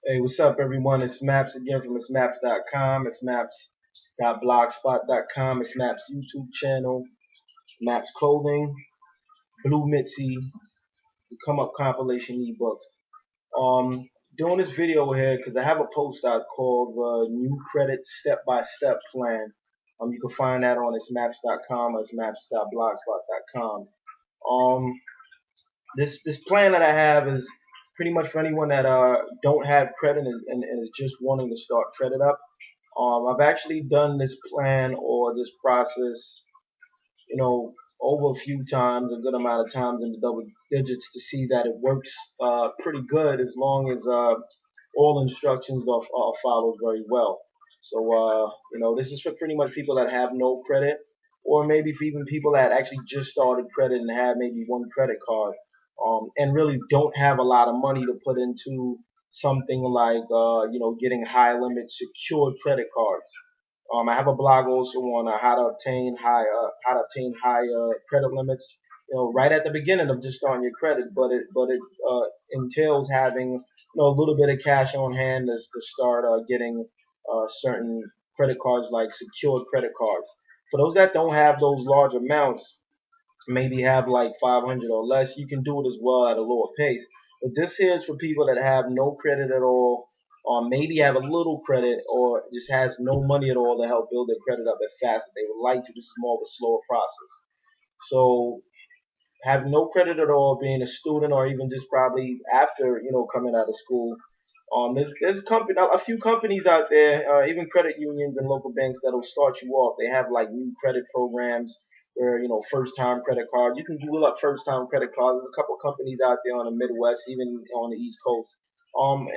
Hey, what's up, everyone? It's Maps again from itsmaps.com. It's maps.blogspot.com. It's Maps YouTube channel, Maps Clothing, Blue Mitzi, the Come Up compilation ebook. Um, Doing this video here because I have a post out called the New Credit Step by Step Plan. You can find that on itsmaps.com or itsmaps.blogspot.com. Um, this plan that I have is pretty much for anyone that don't have credit and is just wanting to start credit up. I've actually done this plan or this process, over a few times, a good amount of times in the double digits to see that it works pretty good as long as all instructions are followed very well. So, this is for pretty much people that have no credit, or maybe for even people that actually just started credit and have maybe one credit card, and really don't have a lot of money to put into something like, getting high limit secured credit cards. I have a blog also on how to obtain high credit limits. Right at the beginning of just starting your credit, but it entails having a little bit of cash on hand to start getting certain credit cards like secured credit cards. For those that don't have those large amounts, maybe have like 500 or less, you can do it as well at a lower pace. But this here is for people that have no credit at all, or maybe have a little credit, or just has no money at all to help build their credit up as fast as they would like to. This is more of a slower process. So have no credit at all, being a student, or even just probably after coming out of school. There's a few companies out there, even credit unions and local banks that'll start you off. They have like new credit programs where first time credit cards. You can Google up first time credit cards. There's a couple companies out there on the Midwest, even on the East Coast,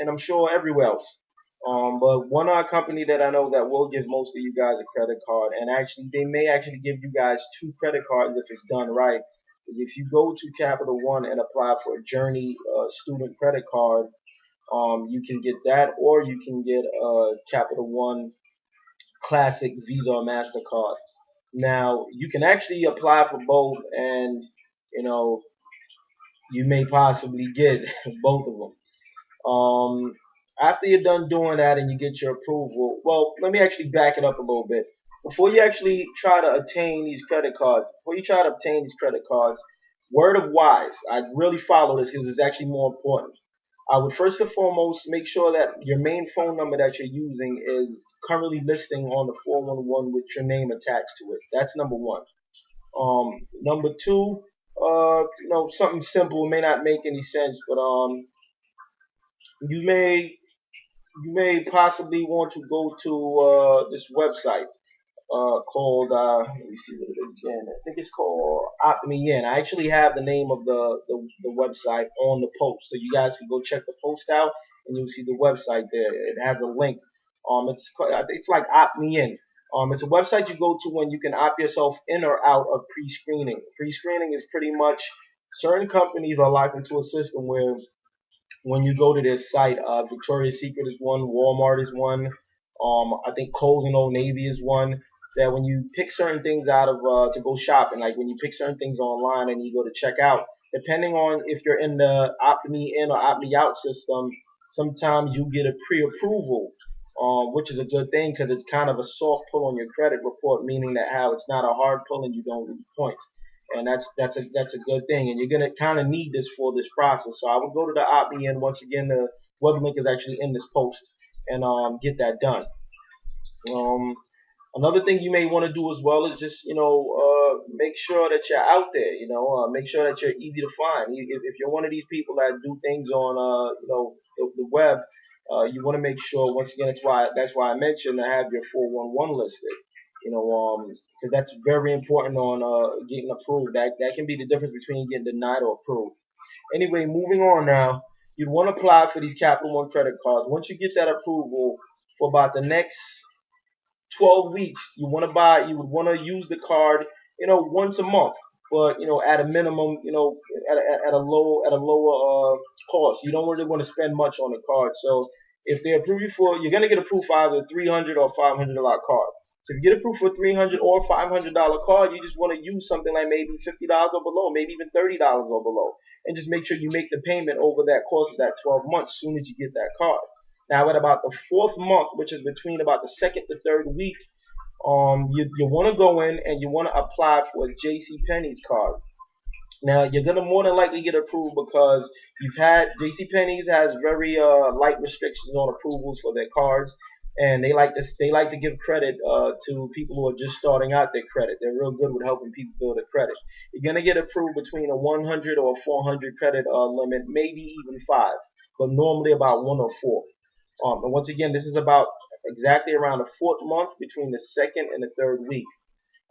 and I'm sure everywhere else. But one company that I know that will give most of you guys a credit card, and actually they may actually give you guys two credit cards if it's done right, is if you go to Capital One and apply for a Journey student credit card. You can get that, or you can get a Capital One Classic Visa or Mastercard. Now you can actually apply for both, and you know you may possibly get both of them. After you're done doing that and you get your approval, well, let me actually back it up a little bit. Before you actually try to obtain these credit cards, word of wise, I really follow this because it's actually more important. I would first and foremost make sure that your main phone number that you're using is currently listing on the 411 with your name attached to it. That's number one. Number two, something simple, may not make any sense, but you may you may possibly want to go to this website called let me see what it is again. I think it's called OptMeIn. I actually have the name of the website on the post, so you guys can go check the post out and you'll see the website there. It has a link. It's like OptMeIn. It's a website you go to when you can opt yourself in or out of pre-screening. Pre-screening is pretty much certain companies are locked into a system where when you go to their site, Victoria's Secret is one, Walmart is one, I think Kohl's and Old Navy is one. That when you pick certain things out of to go shopping, like when you pick certain things online and you go to check out, depending on if you're in the Opt Me In or Opt Me Out system, sometimes you get a pre-approval, which is a good thing because it's kind of a soft pull on your credit report, meaning that how it's not a hard pull and you don't lose points, and that's a good thing. And you're gonna kind of need this for this process. So I would go to the Opt Me In. Once again, the web link is actually in this post, and get that done. Um, Another thing you may want to do as well is just make sure that you're out there. Make sure that you're easy to find. If you're one of these people that do things on the web, you want to make sure. Once again, that's why I mentioned to have your 411 listed. Because that's very important on getting approved. That can be the difference between getting denied or approved. Anyway, moving on now. You'd want to apply for these Capital One credit cards. Once you get that approval, for about the next 12 weeks, you would want to use the card, once a month, but at a minimum, at a lower cost. You don't really want to spend much on the card. So if they approve you for, you're gonna get approved for either $300 or $500 card. So if you get approved for $300 or $500 card, you just want to use something like maybe $50 or below, maybe even $30 or below, and just make sure you make the payment over that course of that 12 months as soon as you get that card. Now at about the fourth month, which is between about the second to third week, you want to go in and you want to apply for a JC Penney's card. Now you're gonna more than likely get approved because you've had JCPenney's has very light restrictions on approvals for their cards, and they like to give credit to people who are just starting out their credit. They're real good with helping people build their credit. You're gonna get approved between a 100 or a 400 credit limit, maybe even five, but normally about one or four. And once again, this is about exactly around the fourth month between the second and the third week.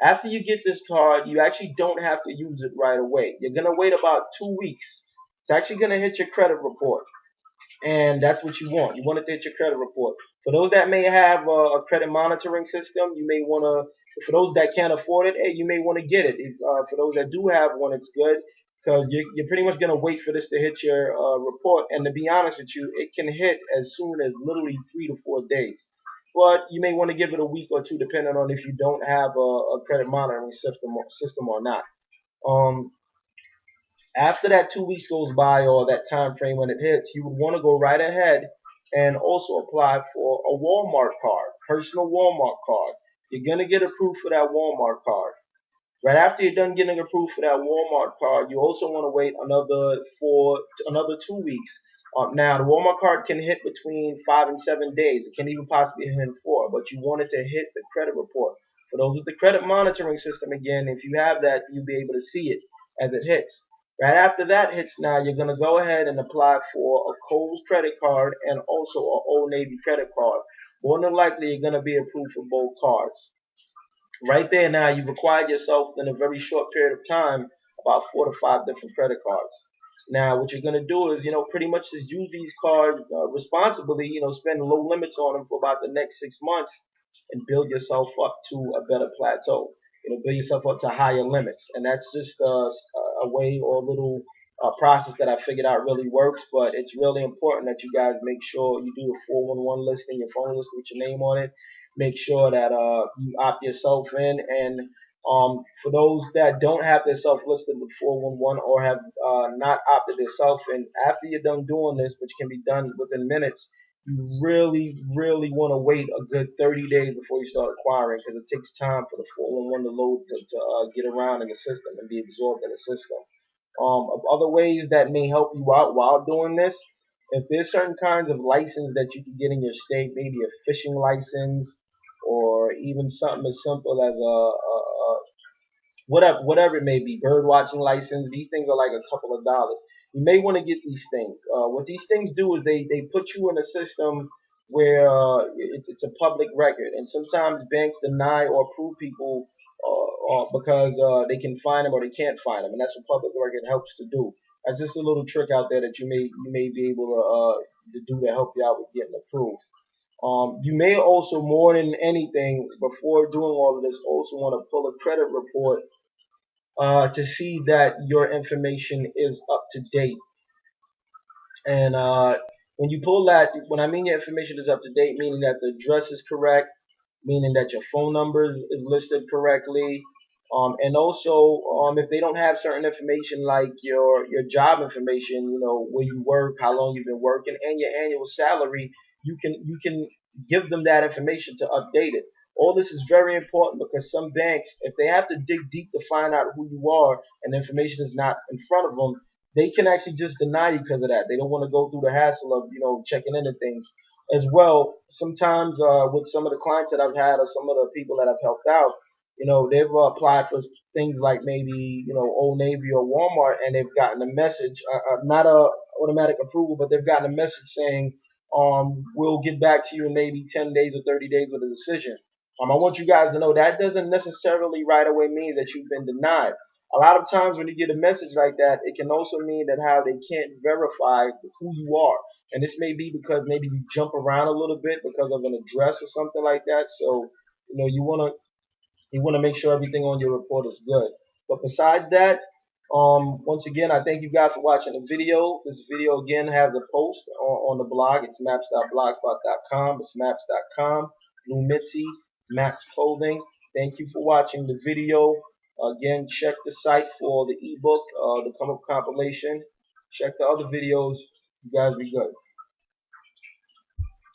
After you get this card, you actually don't have to use it right away. You're going to wait about 2 weeks. It's actually going to hit your credit report. And that's what you want. You want it to hit your credit report. For those that may have a credit monitoring system, you may want to, for those that can't afford it, hey, you may want to get it. For those that do have one, it's good because you're pretty much going to wait for this to hit your report. And to be honest with you, it can hit as soon as literally 3 to 4 days. But you may want to give it a week or two, depending on if you don't have a credit monitoring system or not. Um, After that 2 weeks goes by or that time frame when it hits, you would want to go right ahead and also apply for a Walmart card, personal Walmart card. You're gonna get approved for that Walmart card. Right after you're done getting approved for that Walmart card, you also want to wait another 2 weeks. Now the Walmart card can hit between 5 and 7 days. It can even possibly hit in four, but you want it to hit the credit report. For those with the credit monitoring system, again, if you have that, you'll be able to see it as it hits. Right after that hits, now you're gonna go ahead and apply for a Kohl's credit card and also a Old Navy credit card. More than likely, you're gonna be approved for both cards. Right there now, you've acquired yourself in a very short period of time about 4 to 5 different credit cards. Now, what you're going to do is, pretty much just use these cards responsibly, spend low limits on them for about the next 6 months and build yourself up to a better plateau. Build yourself up to higher limits. And that's just a way or a little process that I figured out really works, but it's really important that you guys make sure you do a 411 listing, your phone list with your name on it. Make sure that you opt yourself in, and for those that don't have themselves listed with 411 or have not opted themselves in, after you're done doing this, which can be done within minutes, you really, really want to wait a good 30 days before you start acquiring because it takes time for the 411 to load to get around in the system and be absorbed in the system. Of other ways that may help you out while doing this, if there's certain kinds of license that you can get in your state, maybe a fishing license or even something as simple as a whatever it may be, bird watching license. These things are like a couple of dollars. You may want to get these things. What these things do is they put you in a system where it's a public record, and sometimes banks deny or approve people because they can find them or they can't find them, and that's what public record helps to do. That's just a little trick out there that you may be able to do to help you out with getting approved. You may also, more than anything, before doing all of this, also want to pull a credit report to see that your information is up to date. And when you pull that, when I mean your information is up to date, meaning that the address is correct, meaning that your phone number is listed correctly, and also if they don't have certain information like your job information, where you work, how long you've been working, and your annual salary, you can give them that information to update it. All this is very important because some banks, if they have to dig deep to find out who you are and the information is not in front of them, they can actually just deny you because of that. They don't want to go through the hassle of checking into things as well. Sometimes with some of the clients that I've had or some of the people that I've helped out, they've applied for things like maybe Old Navy or Walmart, and they've gotten a message, not a automatic approval, but they've gotten a message saying, we'll get back to you in maybe 10 days or 30 days with a decision. I want you guys to know that doesn't necessarily right away mean that you've been denied. A lot of times when you get a message like that, it can also mean that how they can't verify who you are. And this may be because maybe you jump around a little bit because of an address or something like that. So, you want to make sure everything on your report is good. But besides that, once again, I thank you guys for watching the video. This video again has a post on the blog. It's maps.blogspot.com. It's maps.com. Blue Mitzi, Maps Clothing. Thank you for watching the video. Again, check the site for the ebook, the come up compilation. Check the other videos. You guys be good.